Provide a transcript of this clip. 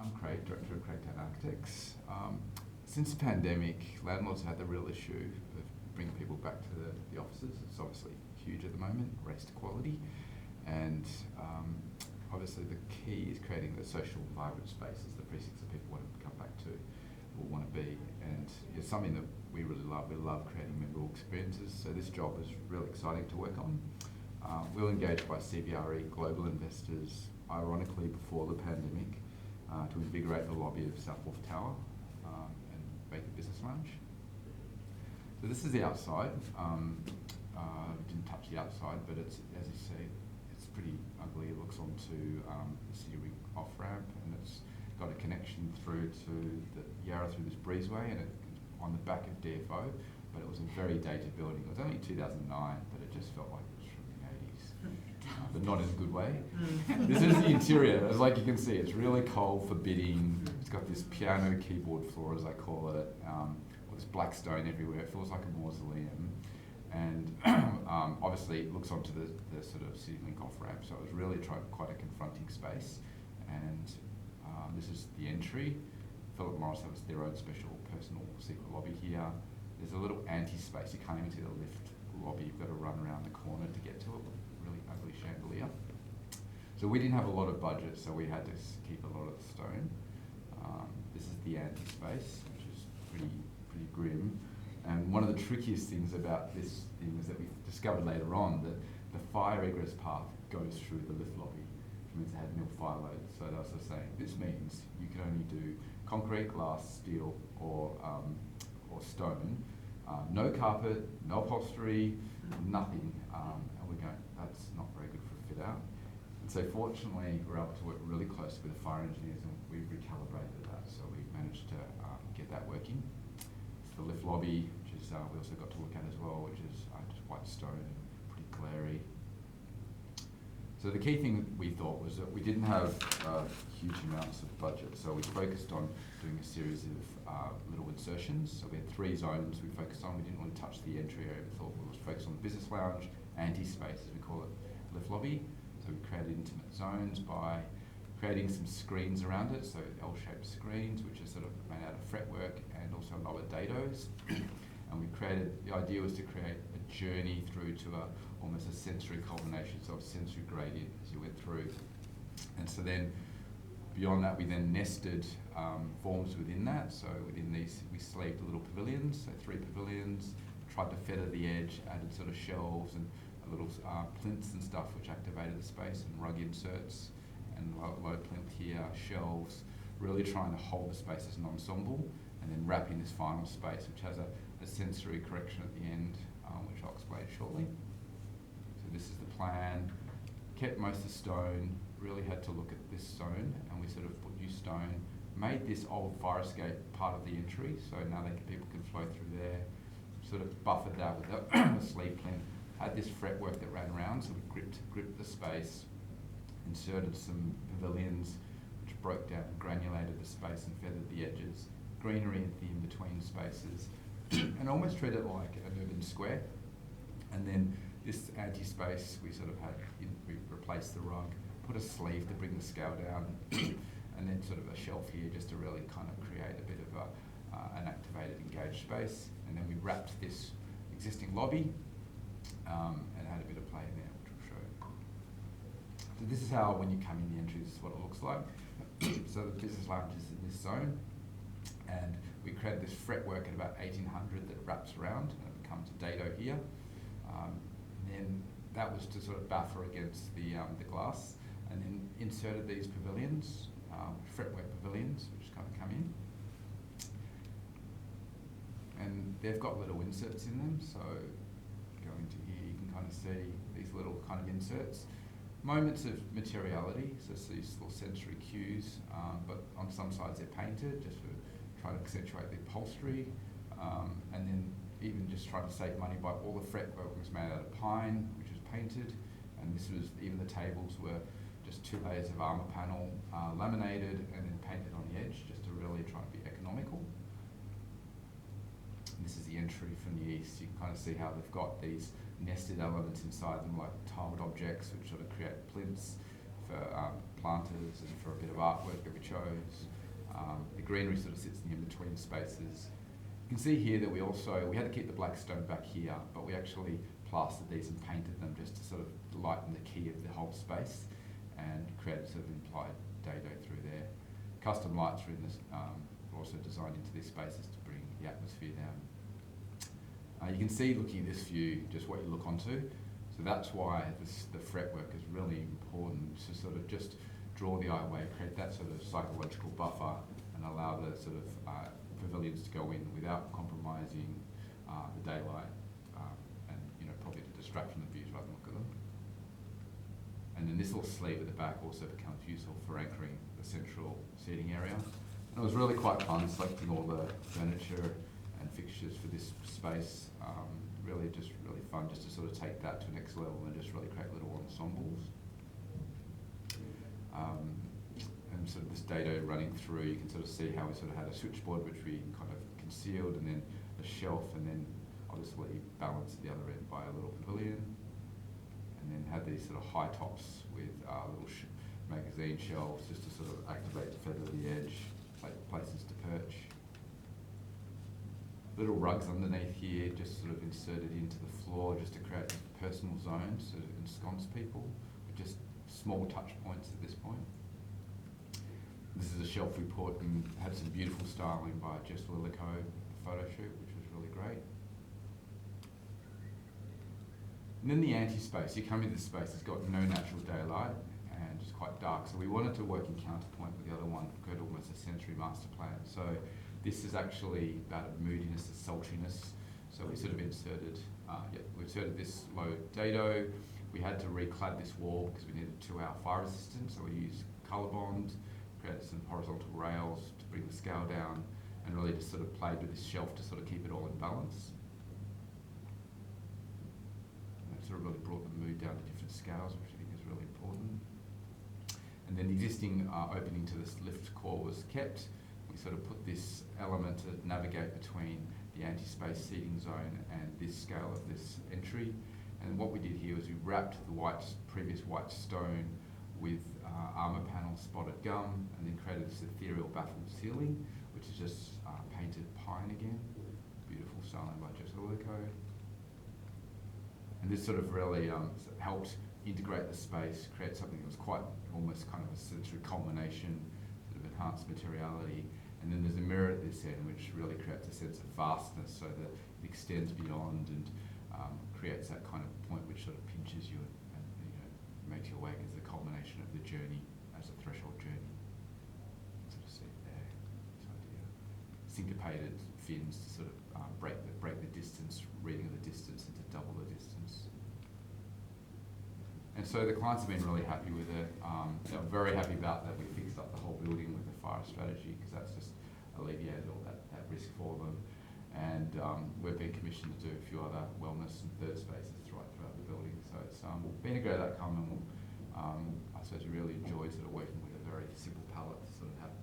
I'm Craig, Director of Craig Town Architects. Since the pandemic, landlords have had the real issue of bringing people back to the offices. It's obviously huge at the moment, race to quality, and obviously the key is creating the social vibrant spaces, the precincts that people want to come back to or want to be, and it's something that we really love. We love creating memorable experiences, so this job is really exciting to work on. We were engaged by CBRE global investors, ironically before the pandemic, to invigorate the lobby of Wharf Tower and make a business lounge. So this is the outside. Didn't touch the outside, but it's, as you see, it's pretty ugly. It looks onto the City Ring off-ramp, and it's got a connection through to the Yarra through this breezeway, and it's on the back of DFO, but it was a very dated building. It was only 2009, but it just felt like it was from the 80s, but not in a good way. This is the interior. As like you can see, it's really cold, forbidding. It's got this piano keyboard floor, as I call it, with this black stone everywhere. It feels like a mausoleum. And obviously it looks onto the sort of City Link off-ramp, so it was really quite a confronting space. And this is the entry. Philip Morris has their own special personal secret lobby here. There's a little anti-space. You can't even see the lift lobby. You've got to run around the corner to get to it. Really ugly chandelier. So we didn't have a lot of budget, so we had to keep a lot of the stone. This is the anti-space, which is pretty grim. And one of the trickiest things about this thing is that we discovered later on that the fire egress path goes through the lift lobby, which means it had nil fire load. So as I was saying, this means you can only do concrete, glass, steel, or stone. No carpet, no upholstery, nothing. And we're going, that's not very good for a fit out. And so fortunately, we're able to work really close with the fire engineers, and we recalibrated that. So we managed to get that working. The lift lobby, which is we also got to look at as well, which is just white stone and pretty glary. So the key thing we thought was that we didn't have huge amounts of budget, so we focused on doing a series of little insertions. So we had 3 zones we focused on. We didn't want to touch the entry area. We thought we would focus on the business lounge, anti-space as we call it, lift lobby. So we created intimate zones by creating some screens around it, so L-shaped screens, which are sort of made out of fretwork and also lower dados. And we created, the idea was to create a journey through to almost a sensory culmination, so a sensory gradient as you went through. And so then beyond that, we then nested forms within that. So within these, we sleeved little pavilions, so 3 pavilions, tried to feather the edge, added sort of shelves and little plinths and stuff which activated the space, and rug inserts, and low plinth here, shelves, really trying to hold the space as an ensemble, and then wrap in this final space which has a sensory correction at the end, which I'll explain shortly. So this is the plan. Kept most of the stone, really had to look at this stone, and we sort of put new stone, made this old fire escape part of the entry, so now people can flow through there. Sort of buffered that with a sleeve plinth, had this fretwork that ran around, so we gripped the space, inserted some pavilions which broke down and granulated the space and feathered the edges, greenery at the in-between spaces, and almost treated it like an urban square. And then this anti-space, we sort of we replaced the rug, put a sleeve to bring the scale down, and then sort of a shelf here just to really kind of create a bit of an activated, engaged space. And then we wrapped this existing lobby and had a bit of play in there, which we'll show. So this is how, when you come in the entry, this is what it looks like. So the business lounge is in this zone, and we created this fretwork at about 1800 that wraps around, and it becomes a dado here. And then that was to sort of buffer against the glass, and then inserted these pavilions, fretwork pavilions, which kind of come in. And they've got little inserts in them, so going to here, you can kind of see these little kind of inserts. Moments of materiality, so these little sensory cues, but on some sides they're painted, just for trying to accentuate the upholstery, and then even just trying to save money by all the fretwork was made out of pine, which was painted, and this was, even the tables were just 2 layers of armour panel, laminated and then painted on the edge, just to really try and be economical. And this is the entry from the east. You can kind of see how they've got these nested elements inside them, like tiled objects, which sort of create plinths for for planters and for a bit of artwork that we chose. The greenery sort of sits in between spaces. You can see here that we had to keep the black stone back here, but we actually plastered these and painted them just to sort of lighten the key of the whole space and create sort of implied dado through there. Custom lights are in this, also designed into these spaces to bring the atmosphere down. You can see, looking at this view, just what you look onto. So that's why the fretwork is really important, to sort of just draw the eye away, create that sort of psychological buffer, and allow the sort of pavilions to go in without compromising the daylight and probably the distraction of views rather than look at them. And then this little sleeve at the back also becomes useful for anchoring the central seating area. And it was really quite fun selecting all the furniture and fixtures for this space. Really fun just to sort of take that to the next level and just really create little ensembles. And sort of this dado running through, you can sort of see how we sort of had a switchboard which we kind of concealed, and then a shelf, and then obviously balanced at the other end by a little pavilion, and then had these sort of high tops with little magazine shelves just to sort of activate the feather of the edge, places to perch. Little rugs underneath here, just sort of inserted into the floor just to create personal zones to ensconce people, with just small touch points at this point. This is a shelf we put and had some beautiful styling by Jess Lillico photo shoot, which was really great. And then the anti-space. You come into this space, it's got no natural daylight and it's quite dark. So we wanted to work in counterpoint with the other one, create almost a sensory master plan. So this is actually about a moodiness, a sultriness. So we sort of inserted, we inserted this low dado. We had to reclad this wall because we needed 2-hour fire resistance. So we used colour bond, created some horizontal rails to bring the scale down, and really just sort of played with this shelf to sort of keep it all in balance. And it sort of really brought the mood down to different scales, which I think is really important. And then the existing opening to this lift core was kept. We sort of put this element to navigate between the anti-space seating zone and this scale of this entry. And what we did here was we wrapped the previous white stone with armour panel spotted gum, and then created this ethereal baffled ceiling, which is just painted pine again. Beautiful styling by Jess Lillico. And this sort of really helped integrate the space, create something that was quite almost kind of a sensory culmination, sort of enhanced materiality. And then there's a mirror at this end which really creates a sense of vastness, so that it extends beyond and creates that kind of point which sort of pinches you and makes you awake as the culmination of the journey, as a threshold journey. Sort of see it there, this idea. Syncopated fins to sort of break the distance, reading of the distance, and to double the distance. And so the clients have been really happy with it. They're very happy about that we fixed up the whole building with the fire strategy, because that's just alleviated all that risk for them. And we've been commissioned to do a few other wellness and third spaces right throughout the building. So it's been a great outcome, and I suppose we really enjoyed sort of working with a very simple palette to sort of have